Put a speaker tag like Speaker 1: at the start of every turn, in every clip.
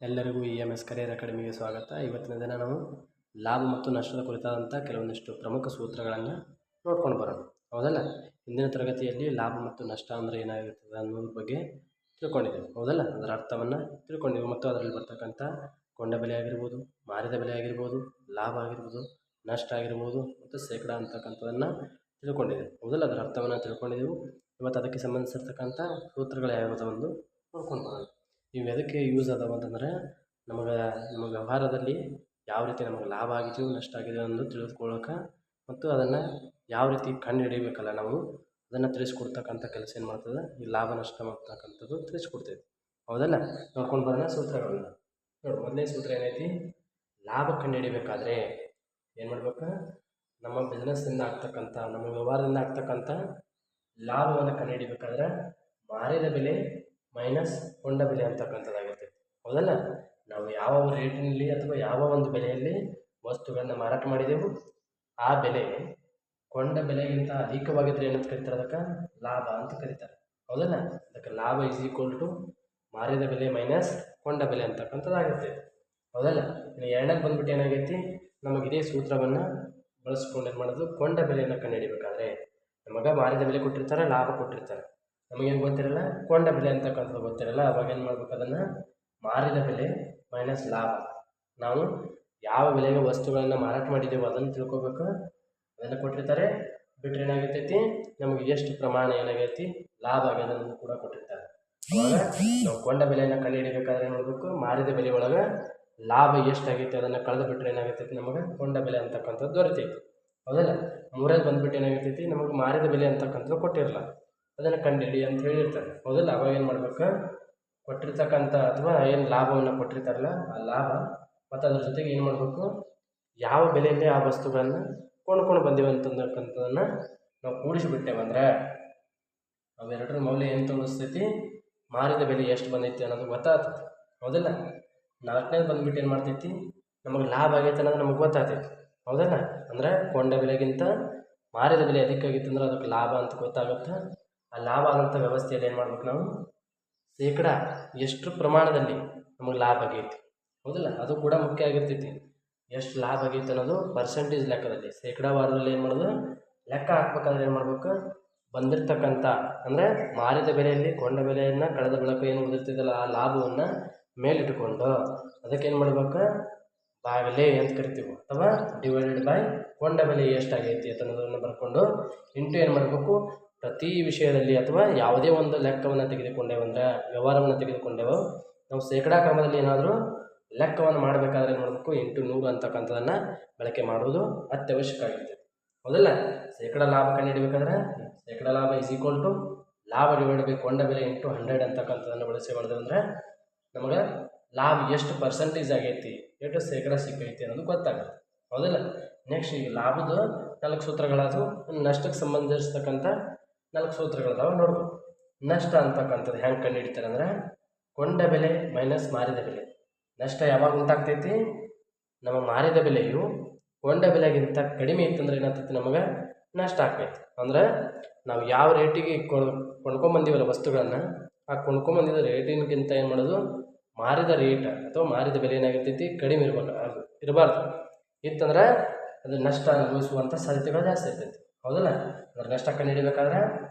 Speaker 1: ಎಲ್ಲರಿಗೂ EMS career ಅಕಾಡೆಮಿಗೆ ಸ್ವಾಗತ. ಇವತ್ತಿನ ದಿನ ನಾವು ಲಾಭ ಮತ್ತು ನಷ್ಟದ ಕುರಿತಾದಂಥ ಕೆಲವೊಂದಿಷ್ಟು ಪ್ರಮುಖ ಸೂತ್ರಗಳನ್ನು ನೋಡ್ಕೊಂಡು ಬರೋಣ. ಹೌದಲ್ಲ? ಹಿಂದಿನ ತರಗತಿಯಲ್ಲಿ ಲಾಭ ಮತ್ತು ನಷ್ಟ ಅಂದರೆ ಏನಾಗಿರ್ತದೆ ಅನ್ನೋದ್ರ ಬಗ್ಗೆ ತಿಳ್ಕೊಂಡಿದ್ದೇವೆ. ಹೌದಲ್ಲ? ಅದರ ಅರ್ಥವನ್ನು ತಿಳ್ಕೊಂಡಿವಿ ಮತ್ತು ಅದರಲ್ಲಿ ಬರ್ತಕ್ಕಂಥ ಕೊಂಡ ಬೆಲೆ ಆಗಿರ್ಬೋದು, ಮಾರಿದ ಬೆಲೆ ಆಗಿರ್ಬೋದು, ಲಾಭ ಆಗಿರ್ಬೋದು, ನಷ್ಟ ಆಗಿರ್ಬೋದು ಮತ್ತು ಶೇಕಡ ಅಂತಕ್ಕಂಥದ್ದನ್ನು ತಿಳ್ಕೊಂಡಿದ್ದೇವೆ. ಹೌದಲ್ಲ? ಅದರ ಅರ್ಥವನ್ನು ತಿಳ್ಕೊಂಡಿದ್ದೆವು. ಇವತ್ತು ಅದಕ್ಕೆ ಸಂಬಂಧಿಸಿರ್ತಕ್ಕಂಥ ಸೂತ್ರಗಳು ಯಾವ್ಯಾವುದೊಂದು ನೋಡ್ಕೊಂಡು ಬರೋಣ. ಇವು ಎದಕ್ಕೆ ಯೂಸ್ ಅದಾವ ಅಂತಂದರೆ ನಮ್ಮ ವ್ಯವಹಾರದಲ್ಲಿ ಯಾವ ರೀತಿ ನಮಗೆ ಲಾಭ ಆಗಿದೆಯೋ ನಷ್ಟ ಆಗಿದೆಯೋ ಅನ್ನೋದು ತಿಳಿದುಕೊಳ್ಳೋಕೆ ಮತ್ತು ಅದನ್ನು ಯಾವ ರೀತಿ ಕಂಡು ಹಿಡಿಬೇಕಲ್ಲ ನಾವು ಅದನ್ನು ತಿಳಿಸ್ಕೊಡ್ತಕ್ಕಂಥ ಕೆಲಸ ಏನು ಮಾಡ್ತದೆ ಈ ಲಾಭ ನಷ್ಟ ಮಾಡ್ತಕ್ಕಂಥದ್ದು ತಿಳಿಸ್ಕೊಡ್ತೈತಿ. ಹೌದಲ್ಲ? ನೋಡ್ಕೊಂಡು ಬರೋಣ ಸೂತ್ರಗಳನ್ನು. ನೋಡಿ, ಮೊದಲನೇ ಸೂತ್ರ ಏನೈತಿ? ಲಾಭ ಕಂಡು ಹಿಡಿಬೇಕಾದ್ರೆ ಏನು ಮಾಡ್ಬೇಕು? ನಮ್ಮ ಬಿಸ್ನೆಸ್ಸಿಂದ ಆಗ್ತಕ್ಕಂಥ ನಮ್ಮ ವ್ಯವಹಾರದಿಂದ ಆಗ್ತಕ್ಕಂಥ ಲಾಭವನ್ನು ಕಂಡು ಹಿಡಿಬೇಕಾದ್ರೆ ಮಾರಿದ ಬೆಲೆ ಮೈನಸ್ ಕೊಂಡ ಬೆಲೆ ಅಂತಕ್ಕಂಥದ್ದಾಗಿರ್ತೈತಿ. ಹೌದಲ್ಲ? ನಾವು ಯಾವ ರೇಟಿನಲ್ಲಿ ಅಥವಾ ಯಾವ ಒಂದು ಬೆಲೆಯಲ್ಲಿ ವಸ್ತುಗಳನ್ನು ಮಾರಾಟ ಮಾಡಿದೆವು ಆ ಬೆಲೆ ಕೊಂಡ ಬೆಲೆಗಿಂತ ಅಧಿಕವಾಗಿದ್ದರೆ ಏನಂತ ಕರೀತಾರೆ? ಅದಕ್ಕೆ ಲಾಭ ಅಂತ ಕರೀತಾರೆ. ಹೌದಲ್ಲ? ಅದಕ್ಕೆ ಲಾಭ ಈಸ್ ಈಕ್ವಲ್ ಟು ಮಾರಿದ ಬೆಲೆ ಮೈನಸ್ ಕೊಂಡ ಬೆಲೆ ಅಂತಕ್ಕಂಥದ್ದಾಗಿರ್ತೈತಿ. ಹೌದಲ್ಲ? ಇನ್ನು ಎರಡನೇದು ಬಂದ್ಬಿಟ್ಟು ಏನಾಗೈತಿ? ನಮಗೆ ಇದೇ ಸೂತ್ರವನ್ನು ಬಳಸ್ಕೊಂಡು ಏನು ಮಾಡೋದು? ಕೊಂಡ ಬೆಲೆಯನ್ನು ಕಂಡು ಹಿಡಿಬೇಕಾದ್ರೆ ನಮಗೆ ಮಾರಿದ ಬೆಲೆ ಕೊಟ್ಟಿರ್ತಾರೆ, ಲಾಭ ಕೊಟ್ಟಿರ್ತಾರೆ. ನಮಗೇನು ಗೊತ್ತಿರಲ್ಲ, ಕೊಂಡ ಬೆಲೆ ಅಂತಕ್ಕಂಥದ್ದು ಗೊತ್ತಿರಲ್ಲ. ಅವಾಗ ಏನು ಮಾಡ್ಬೇಕು? ಅದನ್ನು ಮಾರಿದ ಬೆಲೆ ಮೈನಸ್ ಲಾಭ, ನಾವು ಯಾವ ಬೆಲೆಗೆ ವಸ್ತುಗಳನ್ನು ಮಾರಾಟ ಮಾಡಿದ್ದೇವೆ ಅದನ್ನು ತಿಳ್ಕೊಬೇಕು. ಅದನ್ನು ಕೊಟ್ಟಿರ್ತಾರೆ, ಬಿಟ್ಟರೆ ಏನಾಗಿರ್ತೈತಿ ನಮಗೆ ಎಷ್ಟು ಪ್ರಮಾಣ ಏನಾಗೈತಿ ಲಾಭ ಆಗೋದನ್ನು ಕೂಡ ಕೊಟ್ಟಿರ್ತಾರೆ. ಅವಾಗ ನಾವು ಕೊಂಡ ಬೆಲೆಯನ್ನು ಕಂಡು ಹಿಡಿಬೇಕಾದ್ರೆ ಏನು ಮಾಡಬೇಕು? ಮಾರಿದ ಬೆಲೆ ಒಳಗೆ ಲಾಭ ಎಷ್ಟಾಗೈತಿ ಅದನ್ನು ಕಳೆದು ಬಿಟ್ಟರೆ ಏನಾಗಿರ್ತೈತಿ ನಮಗೆ ಕೊಂಡ ಬೆಲೆ ಅಂತಕ್ಕಂಥದ್ದು ದೊರೆತೈತಿ. ಹೌದಲ್ಲ? ಮೂರನೇದು ಬಂದುಬಿಟ್ಟು ಏನಾಗಿರ್ತೈತಿ? ನಮಗೆ ಮಾರಿದ ಬೆಲೆ ಅಂತಕ್ಕಂಥದ್ದು ಕೊಟ್ಟಿರಲ್ಲ, ಅದನ್ನು ಕಂಡುಹಿಡಿ ಅಂತ ಹೇಳಿರ್ತಾರೆ. ಹೌದಲ್ಲ? ಅವಾಗ ಏನು ಮಾಡ್ಬೇಕು? ಕೊಟ್ಟಿರ್ತಕ್ಕಂಥ ಅಥವಾ ಏನು ಲಾಭವನ್ನು ಕೊಟ್ಟಿರ್ತಾರಲ್ಲ ಆ ಲಾಭ ಮತ್ತು ಅದ್ರ ಜೊತೆಗೆ ಏನು ಮಾಡಬೇಕು? ಯಾವ ಬೆಲೆಯಲ್ಲಿ ಆ ವಸ್ತುಗಳನ್ನು ಕೊಂಡ್ಕೊಂಡು ಬಂದೀವಿ ಅಂತಕ್ಕಂಥದ್ದನ್ನು ನಾವು ಕೂಡಿಸಿಬಿಟ್ಟೇವಂದ್ರೆ ಅವೆರಡರ ಮೌಲ್ಯ ಏನು ತೋರಿಸ್ತೈತಿ? ಮಾರಿದ ಬೆಲೆ ಎಷ್ಟು ಬಂದೈತಿ ಅನ್ನೋದು ಗೊತ್ತಾಗ್ತೈತಿ. ಹೌದಲ್ಲ? ನಾಲ್ಕನೇದು ಬಂದುಬಿಟ್ಟು ಏನು ಮಾಡ್ತೈತಿ? ನಮಗೆ ಲಾಭ ಆಗೈತೆ ಅನ್ನೋದು ನಮಗೆ ಗೊತ್ತಾಗ್ತೈತಿ. ಹೌದಲ್ಲ? ಅಂದರೆ ಕೊಂಡ ಬೆಲೆಗಿಂತ ಮಾರಿದ ಬೆಲೆ ಅಧಿಕ ಆಗಿತ್ತು ಅಂದ್ರೆ ಅದಕ್ಕೆ ಲಾಭ ಅಂತ ಗೊತ್ತಾಗುತ್ತೆ. ಆ ಲಾಭ ಆದಂಥ ವ್ಯವಸ್ಥೆಯಲ್ಲಿ ಏನು ಮಾಡ್ಬೇಕು? ನಾವು ಶೇಕಡ ಎಷ್ಟು ಪ್ರಮಾಣದಲ್ಲಿ ನಮಗೆ ಲಾಭ ಆಗೈತಿ. ಹೌದಲ್ಲ? ಅದು ಕೂಡ ಮುಖ್ಯ ಆಗಿರ್ತೈತಿ. ಎಷ್ಟು ಲಾಭ ಆಗೈತೆ ಅನ್ನೋದು ಪರ್ಸೆಂಟೇಜ್ ಲೆಕ್ಕದಲ್ಲಿ ಶೇಕಡಾವಾರದಲ್ಲಿ ಏನು ಮಾಡೋದು? ಲೆಕ್ಕ ಹಾಕ್ಬೇಕಾದ್ರೆ ಏನು ಮಾಡ್ಬೇಕು? ಬಂದಿರತಕ್ಕಂಥ ಅಂದರೆ ಮಾರಿದ ಬೆಲೆಯಲ್ಲಿ ಕೊಂಡ ಬೆಲೆಯನ್ನು ಕಳೆದ ಬಳಿಕ ಏನು ಉಳಿದಿರ್ತೈತಲ್ಲ ಆ ಲಾಭವನ್ನು ಮೇಲಿಟ್ಟುಕೊಂಡು ಅದಕ್ಕೇನು ಮಾಡ್ಬೇಕು? ಬಾಗಲೇ ಅಂತ ಕರಿತೀವಿ ಅಥವಾ ಡಿವೈಡೆಡ್ ಬೈ ಕೊಂಡ ಬೆಲೆ ಎಷ್ಟಾಗೈತಿ ಅನ್ನೋದನ್ನು ಬರ್ಕೊಂಡು ಇಂಟು ಏನು ಮಾಡಬೇಕು? ಪ್ರತಿ ವಿಷಯದಲ್ಲಿ ಅಥವಾ ಯಾವುದೇ ಒಂದು ಲೆಕ್ಕವನ್ನು ತೆಗೆದುಕೊಂಡೇವಂದ್ರೆ ವ್ಯವಹಾರವನ್ನು ತೆಗೆದುಕೊಂಡೇವೋ ನಾವು ಶೇಕಡಾ ಕ್ರಮದಲ್ಲಿ ಏನಾದರೂ ಲೆಕ್ಕವನ್ನು ಮಾಡಬೇಕಾದ್ರೆ ಏನು ಮಾಡಬೇಕು? 800 ಅಂತಕ್ಕಂಥದ್ದನ್ನು ಬಳಕೆ ಮಾಡುವುದು ಅತ್ಯವಶ್ಯಕ ಆಗಿರ್ತದೆ. ಹೌದಲ್ಲ? ಶೇಕಡ ಲಾಭ ಕಂಡು ಹಿಡಿಬೇಕಾದ್ರೆ ಶೇಕಡ ಲಾಭ ಈಸ್ ಈಕ್ವಲ್ ಟು ಲಾಭ ಡಿವೈಡ್ ಬೈ ಕೊಂಡ ಬೆಲೆ ಇಂಟು 100 ಅಂತಕ್ಕಂಥದ್ದನ್ನು ಬಳಸಿ ಮಾಡಿದೆ ಅಂದರೆ ನಮಗೆ ಲಾಭ ಎಷ್ಟು ಪರ್ಸೆಂಟೇಜ್ ಆಗೈತಿ, ಎಷ್ಟು ಶೇಕಡ ಸಿಕ್ಕೈತಿ ಅನ್ನೋದು ಗೊತ್ತಾಗುತ್ತೆ. ಹೌದಲ್ಲ? ನೆಕ್ಸ್ಟ್ ಈಗ ಲಾಭದ 4 ಸೂತ್ರಗಳಾದವು. ನಷ್ಟಕ್ಕೆ ಸಂಬಂಧಿಸ್ತಕ್ಕಂಥ 4 ಸೂತ್ರಗಳದಾವೆ ನೋಡ್ಬೋದು. ನಷ್ಟ ಅಂತಕ್ಕಂಥದ್ದು ಹೆಂಗೆ ಕಂಡು ಹಿಡಿತಾರೆ ಅಂದರೆ ಕೊಂಡ ಬೆಲೆ ಮೈನಸ್ ಮಾರಿದ ಬೆಲೆ. ನಷ್ಟ ಯಾವಾಗ ಉಂಟಾಗ್ತೈತಿ? ನಮ್ಮ ಮಾರಿದ ಬೆಲೆಯು ಕೊಂಡ ಬೆಲೆಗಿಂತ ಕಡಿಮೆ ಇತ್ತಂದ್ರೆ ಏನಾಗ್ತೈತಿ? ನಮಗೆ ನಷ್ಟ ಆಗ್ತೈತಿ. ಅಂದ್ರೆ ನಾವು ಯಾವ ರೇಟಿಗೆ ಕೊಂಡ್ಕೊಂಬಂದೀವಲ್ಲ ವಸ್ತುಗಳನ್ನು ಆ ಕೊಂಡ್ಕೊಂಬಂದಿದ್ದ ರೇಟಿನಗಿಂತ ಏನು ಮಾಡೋದು? ಮಾರಿದ ರೇಟ್ ಅಥವಾ ಮಾರಿದ ಬೆಲೆ ಏನಾಗಿರ್ತೈತಿ? ಕಡಿಮೆ ಇರಬಾರ್ದು. ಇತ್ತಂದ್ರೆ ಅದು ನಷ್ಟ ಅನುಭವಿಸುವಂಥ ಸಾಧ್ಯತೆಗಳು ಜಾಸ್ತಿ ಇರ್ತೈತಿ. ಹೌದಲ್ಲ? ಅಂದ್ರೆ ನಷ್ಟ ಕಂಡು ಹಿಡಿಬೇಕಾದ್ರೆ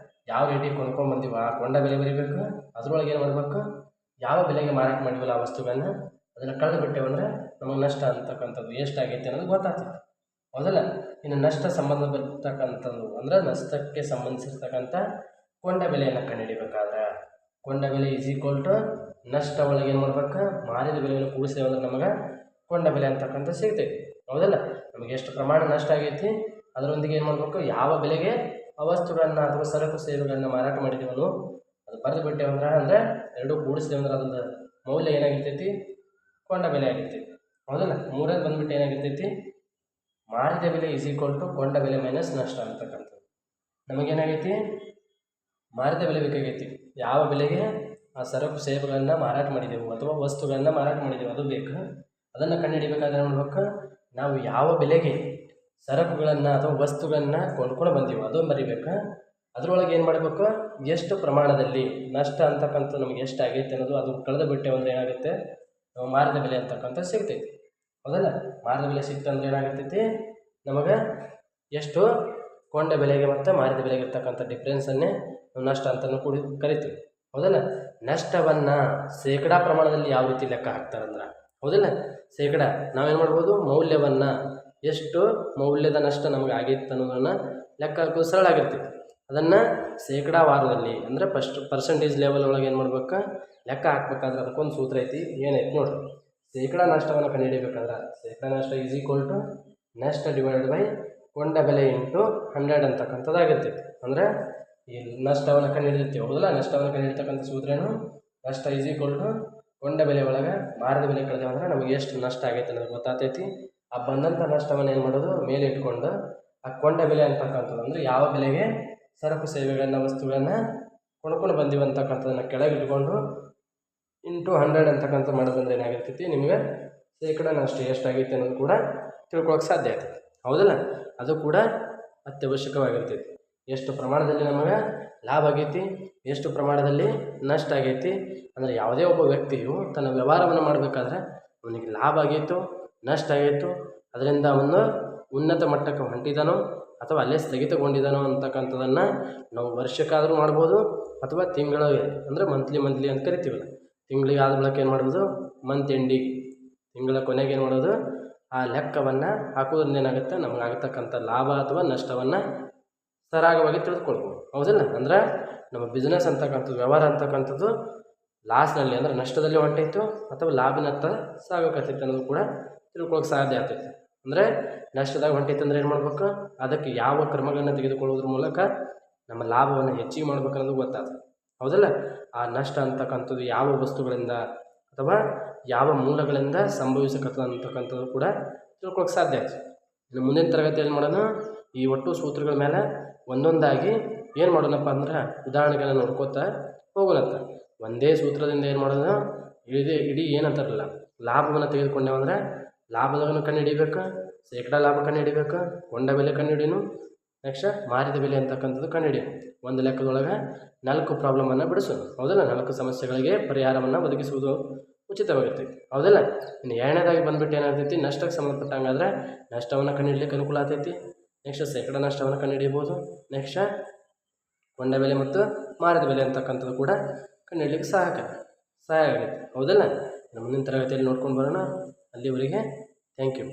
Speaker 1: ಯಾವ ರೇಟಿಗೆ ಕೊಂಡ್ಕೊಂಬಂದೀವ ಆ ಕೊಂಡ ಬೆಲೆ ಬರೀಬೇಕು. ಅದರೊಳಗೆ ಏನು ಮಾಡಬೇಕು? ಯಾವ ಬೆಲೆಗೆ ಮಾರಾಟ ಮಾಡಿವಲ್ಲ ಆ ವಸ್ತುಗಳನ್ನು ಅದನ್ನು ಕಳೆದು ಬಿಟ್ಟೇವಂದ್ರೆ ನಮಗೆ ನಷ್ಟ ಅಂತಕ್ಕಂಥದ್ದು ಎಷ್ಟಾಗೈತೆ ಅನ್ನೋದು ಗೊತ್ತಾಗ್ತೈತಿ. ಹೌದಲ್ಲ? ಇನ್ನು ನಷ್ಟ ಸಂಬಂಧ ಬರ್ತಕ್ಕಂಥದ್ದು ಅಂದರೆ ನಷ್ಟಕ್ಕೆ ಸಂಬಂಧಿಸಿರ್ತಕ್ಕಂಥ ಕೊಂಡ ಬೆಲೆಯನ್ನು ಕಂಡು ಹಿಡಿಬೇಕಾದ್ರೆ ಕೊಂಡ ಬೆಲೆ ಈಸ್ ಈಕ್ವಲ್ ಟು ನಷ್ಟ ಒಳಗೆ ಏನು ಮಾಡ್ಬೇಕು? ಮಾರಿದ ಬೆಲೆಯನ್ನು ಕೂಡಿಸ್ತೇವಂದ್ರೆ ನಮಗೆ ಕೊಂಡ ಬೆಲೆ ಅಂತಕ್ಕಂಥ ಸಿಗ್ತೈತಿ. ಹೌದಲ್ಲ? ನಮಗೆ ಎಷ್ಟು ಪ್ರಮಾಣ ನಷ್ಟ ಆಗೈತಿ ಅದರೊಂದಿಗೆ ಏನು ಮಾಡಬೇಕು? ಯಾವ ಬೆಲೆಗೆ ಆ ವಸ್ತುಗಳನ್ನು ಅಥವಾ ಸರಕು ಸೇವೆಗಳನ್ನು ಮಾರಾಟ ಮಾಡಿದ್ದೀವನು ಅದು ಬರೆದು ಬಿಟ್ಟೇವಂದ್ರೆ ಅಂದರೆ ಎರಡೂ ಕೂಡಿಸ್ತೇವಂದ್ರೆ ಅದ್ರ ಮೌಲ್ಯ ಏನಾಗಿರ್ತೈತಿ? ಕೊಂಡ ಬೆಲೆ ಆಗಿರ್ತೈತಿ. ಹೌದಲ್ಲ? ಮೂರನೇದು ಬಂದುಬಿಟ್ಟು ಏನಾಗಿರ್ತೈತಿ? ಮಾರಿದ ಬೆಲೆ ಈಸ್ ಈಕ್ವಲ್ ಟು ಕೊಂಡ ಬೆಲೆ ಮೈನಸ್ ನಷ್ಟ ಅಂತಕ್ಕಂಥದ್ದು. ನಮಗೇನಾಗೈತಿ? ಮಾರಿದ ಬೆಲೆ ಬೇಕಾಗೈತಿ. ಯಾವ ಬೆಲೆಗೆ ಆ ಸರಕು ಸೇವೆಗಳನ್ನು ಮಾರಾಟ ಮಾಡಿದೆವು ಅಥವಾ ವಸ್ತುಗಳನ್ನು ಮಾರಾಟ ಮಾಡಿದೆವು ಅದು ಬೇಕು. ಅದನ್ನು ಕಂಡು ಹಿಡಿಬೇಕಾದ್ರೆ ನೋಡ್ಬೇಕು ನಾವು ಯಾವ ಬೆಲೆಗೆ ಸರಕುಗಳನ್ನು ಅಥವಾ ವಸ್ತುಗಳನ್ನು ಕೊಂಡ್ಕೊಂಡು ಬಂದೀವಿ ಅದು ಬರಿಬೇಕು. ಅದರೊಳಗೆ ಏನು ಮಾಡಬೇಕು? ಎಷ್ಟು ಪ್ರಮಾಣದಲ್ಲಿ ನಷ್ಟ ಅಂತಕ್ಕಂಥ ನಮಗೆ ಎಷ್ಟು ಆಗೈತೆ ಅನ್ನೋದು ಅದು ಕಳೆದು ಬಿಟ್ಟೇವಂದ್ರೆ ಏನಾಗುತ್ತೆ? ನಮಗೆ ಮಾರಿದ ಬೆಲೆ ಅಂತಕ್ಕಂಥ ಸಿಗ್ತೈತಿ. ಹೌದಲ್ಲ? ಮಾರಿದ ಬೆಲೆ ಸಿಕ್ತಂದ್ರೆ ಏನಾಗಿರ್ತೈತಿ, ನಮಗೆ ಎಷ್ಟು ಕೊಂಡ ಬೆಲೆಗೆ ಮತ್ತು ಮಾರಿದ ಬೆಲೆಗೆ ಇರ್ತಕ್ಕಂಥ ಡಿಫ್ರೆನ್ಸನ್ನೇ ನಾವು ನಷ್ಟ ಅಂತಲೂ ಕರಿತೀವಿ. ಹೌದಲ್ಲ? ನಷ್ಟವನ್ನು ಶೇಕಡಾ ಪ್ರಮಾಣದಲ್ಲಿ ಯಾವ ರೀತಿ ಲೆಕ್ಕ ಹಾಕ್ತಾರಂದ್ರೆ, ಹೌದಲ್ಲ, ಶೇಕಡ ನಾವೇನು ಮಾಡ್ಬೋದು, ಮೌಲ್ಯವನ್ನು ಎಷ್ಟು ಮೌಲ್ಯದ ನಷ್ಟ ನಮಗೆ ಆಗಿತ್ತು ಅನ್ನೋದನ್ನು ಲೆಕ್ಕ ಹಾಕೋದು ಸರಳ ಆಗಿರ್ತೈತಿ. ಅದನ್ನು ಶೇಕಡಾವಾರದಲ್ಲಿ ಅಂದರೆ ಪರ್ಸೆಂಟೇಜ್ ಲೆವೆಲ್ ಒಳಗೆ ಏನು ಮಾಡ್ಬೇಕು, ಲೆಕ್ಕ ಹಾಕ್ಬೇಕಾದ್ರೆ ಅದಕ್ಕೊಂದು ಸೂತ್ರ ಐತಿ. ಏನೈತಿ ನೋಡ್ರಿ, ಶೇಕಡಾ ನಷ್ಟವನ್ನು ಕಂಡುಹಿಡಿಬೇಕಾದ್ರೆ ಶೇಕಡಾ ನಷ್ಟ ಈಸ್ ಈಕ್ವಲ್ ಟು ನಷ್ಟ ಡಿವೈಡೆಡ್ ಬೈ ಕೊಂಡ ಬೆಲೆ ಇಂಟು 100 ಅಂತಕ್ಕಂಥದ್ದಾಗಿರ್ತೈತಿ. ಅಂದರೆ ಈ ನಷ್ಟವನ್ನು ಕಂಡುಹಿಡಿದಿರ್ತೀವಿ. ಹೌದಲ್ಲ? ನಷ್ಟವನ್ನು ಕಂಡುಹಿಡಿತಕ್ಕಂಥ ಸೂತ್ರ ಏನು, ನಷ್ಟ ಈಸ್ ಈಕ್ವಲ್ ಟು ಕೊಂಡ ಬೆಲೆ ಒಳಗೆ ಮಾರಿದ ಬೆಲೆ ಕಳೆದೇವೆ ಅಂದರೆ ನಮಗೆ ಎಷ್ಟು ನಷ್ಟ ಆಗೈತೆ ಅನ್ನೋದು ಗೊತ್ತಾಗ್ತೈತಿ. ಆ ಬಂದಂಥ ನಷ್ಟವನ್ನು ಏನು ಮಾಡೋದು, ಮೇಲೆ ಇಟ್ಕೊಂಡು ಆ ಕೊಂಡ ಬೆಲೆ ಅಂತಕ್ಕಂಥದ್ದು ಅಂದರೆ ಯಾವ ಬೆಲೆಗೆ ಸರಕು ಸೇವೆಗಳನ್ನು ವಸ್ತುಗಳನ್ನು ಕೊಂಡ್ಕೊಂಡು ಬಂದೀವಿ ಅಂತಕ್ಕಂಥದ್ದನ್ನು ಕೆಳಗೆ ಇಟ್ಕೊಂಡು ಇಂಟು 100 ಅಂತಕ್ಕಂಥ ಮಾಡೋದಂದ್ರೆ ಏನಾಗಿರ್ತೈತಿ, ನಿಮಗೆ ಶೇಕಡಾ ನಷ್ಟ ಎಷ್ಟಾಗೈತೆ ಅನ್ನೋದು ಕೂಡ ತಿಳ್ಕೊಳಕ್ಕೆ ಸಾಧ್ಯ ಆಗ್ತೈತಿ. ಹೌದಲ್ಲ? ಅದು ಕೂಡ ಅತ್ಯವಶ್ಯಕವಾಗಿರ್ತೈತಿ. ಎಷ್ಟು ಪ್ರಮಾಣದಲ್ಲಿ ನಮಗೆ ಲಾಭ ಆಗೈತಿ, ಎಷ್ಟು ಪ್ರಮಾಣದಲ್ಲಿ ನಷ್ಟ ಆಗೈತಿ. ಅಂದರೆ ಯಾವುದೇ ಒಬ್ಬ ವ್ಯಕ್ತಿಯು ತನ್ನ ವ್ಯವಹಾರವನ್ನು ಮಾಡಬೇಕಾದ್ರೆ ಅವನಿಗೆ ಲಾಭ ಆಗೈತು, ನಷ್ಟ ಆಗೈತು, ಅದರಿಂದ ಅವನು ಉನ್ನತ ಮಟ್ಟಕ್ಕೆ ಹೊಂಟಿದಾನೋ ಅಥವಾ ಅಲ್ಲೇ ಸ್ಥಗಿತಗೊಂಡಿದ್ದಾನೋ ಅಂತಕ್ಕಂಥದ್ದನ್ನು ನಾವು ವರ್ಷಕ್ಕಾದರೂ ಮಾಡ್ಬೋದು, ಅಥವಾ ತಿಂಗಳಿಗೆ ಅಂದರೆ ಮಂತ್ಲಿ ಅಂತ ಕರಿತೀವಲ್ಲ, ತಿಂಗಳಿಗೆ ಆದ ಬಳಿಕ ಏನು ಮಾಡೋದು, ಮಂತ್ ಎಂಡಿಗೆ ತಿಂಗಳ ಕೊನೆಗೆ ಏನು ಮಾಡೋದು, ಆ ಲೆಕ್ಕವನ್ನು ಹಾಕೋದ್ರಿಂದ ಏನಾಗುತ್ತೆ, ನಮಗೆ ಆಗತಕ್ಕಂಥ ಲಾಭ ಅಥವಾ ನಷ್ಟವನ್ನು ಸರಾಗವಾಗಿ ತಿಳಿದುಕೊಳ್ಬೋದು. ಹೌದಲ್ಲ? ಅಂದ್ರೆ ನಮ್ಮ ಬಿಸ್ನೆಸ್ ಅಂತಕ್ಕಂಥದ್ದು, ವ್ಯವಹಾರ ಅಂತಕ್ಕಂಥದ್ದು ಲಾಸ್ನಲ್ಲಿ ಅಂದರೆ ನಷ್ಟದಲ್ಲಿ ಹೊಂಟೈತು ಅಥವಾ ಲಾಭಿನತ್ತ ಸಾಗೋಕತ್ತೈತೆ ಅನ್ನೋದು ಕೂಡ ತಿಳ್ಕೊಳಕ್ಕೆ ಸಾಧ್ಯ ಆಗ್ತೈತಿ. ಅಂದರೆ ನಷ್ಟದಾಗ ಹೊಂಟೈತೆ ಅಂದರೆ ಏನು ಮಾಡ್ಬೇಕು, ಅದಕ್ಕೆ ಯಾವ ಕ್ರಮಗಳನ್ನು ತೆಗೆದುಕೊಳ್ಳೋದ್ರ ಮೂಲಕ ನಮ್ಮ ಲಾಭವನ್ನು ಹೆಚ್ಚಿಗೆ ಮಾಡ್ಬೇಕು ಅನ್ನೋದು ಗೊತ್ತಾಗ್ತದೆ. ಹೌದಲ್ಲ? ಆ ನಷ್ಟ ಅಂತಕ್ಕಂಥದ್ದು ಯಾವ ವಸ್ತುಗಳಿಂದ ಅಥವಾ ಯಾವ ಮೂಲಗಳಿಂದ ಸಂಭವಿಸಕತ್ತದ ಅಂತಕ್ಕಂಥದ್ದು ಕೂಡ ತಿಳ್ಕೊಳಕ್ಕೆ ಸಾಧ್ಯ ಆಗ್ತದೆ. ಇನ್ನು ಮುಂದಿನ ತರಗತಿಯಲ್ಲಿ ಮಾಡೋಣ ಈ ಒಟ್ಟು ಸೂತ್ರಗಳ ಮೇಲೆ ಒಂದೊಂದಾಗಿ ಏನು ಮಾಡೋಣಪ್ಪ ಅಂದ್ರೆ ಉದಾಹರಣೆಗಳನ್ನ ನೋಡ್ಕೋತಾ ಹೋಗೋಣಂತ. ಒಂದೇ ಸೂತ್ರದಿಂದ ಏನು ಮಾಡೋದು, ಇಡೀ ಏನಂತಾರಲ್ಲ ಲಾಭವನ್ನು ತೆಗೆದುಕೊಂಡೇವಂದ್ರೆ ಲಾಭದವನ್ನು ಕಂಡುಹಿಡಿಬೇಕು, ಶೇಕಡಾ ಲಾಭ ಕಂಡುಹಿಡಿಬೇಕು, ಕೊಂಡ ಬೆಲೆ ಕಂಡುಹಿಡಿನು, ನೆಕ್ಸ್ಟ್ ಮಾರಿದ ಬೆಲೆ ಅಂತಕ್ಕಂಥದ್ದು ಕಂಡುಹಿಡಿಯೋಣ. ಒಂದು ಲೆಕ್ಕದೊಳಗೆ 4 ಪ್ರಾಬ್ಲಮನ್ನು ಬಿಡಿಸೋಣ. ಹೌದಲ್ಲ? 4 ಸಮಸ್ಯೆಗಳಿಗೆ ಪರಿಹಾರವನ್ನು ಒದಗಿಸುವುದು ಉಚಿತವಾಗಿರ್ತೈತಿ. ಹೌದಲ್ಲ? ಇನ್ನು ಎರಡನೇದಾಗಿ ಬಂದುಬಿಟ್ಟು ಏನಾಗ್ತೈತಿ, ನಷ್ಟಕ್ಕೆ ಸಂಬಂಧಪಟ್ಟಂಗಾದ್ರೆ ನಷ್ಟವನ್ನು ಕಂಡುಹಿಡ್ಲಿಕ್ಕೆ ಅನುಕೂಲ ಆಗ್ತೈತಿ. ನೆಕ್ಸ್ಟ್ ಶೇಕಡಾ ನಷ್ಟವನ್ನು ಕಂಡುಹಿಡಿಯಬಹುದು. ನೆಕ್ಸ್ಟ್ ಕೊಂಡ ಬೆಲೆ ಮತ್ತು ಮಾರಿದ ಬೆಲೆ ಅಂತಕ್ಕಂಥದ್ದು ಕೂಡ ಕಂಡುಹಿಡ್ಲಿಕ್ಕೆ ಸಹಾಯ ಆಗೈತಿ. ಹೌದಲ್ಲ? ಮುಂದಿನ ತರಗತಿಯಲ್ಲಿ ನೋಡ್ಕೊಂಡು ಬರೋಣ. ಅಲ್ಲಿವರೆಗೆ ಥ್ಯಾಂಕ್ ಯು.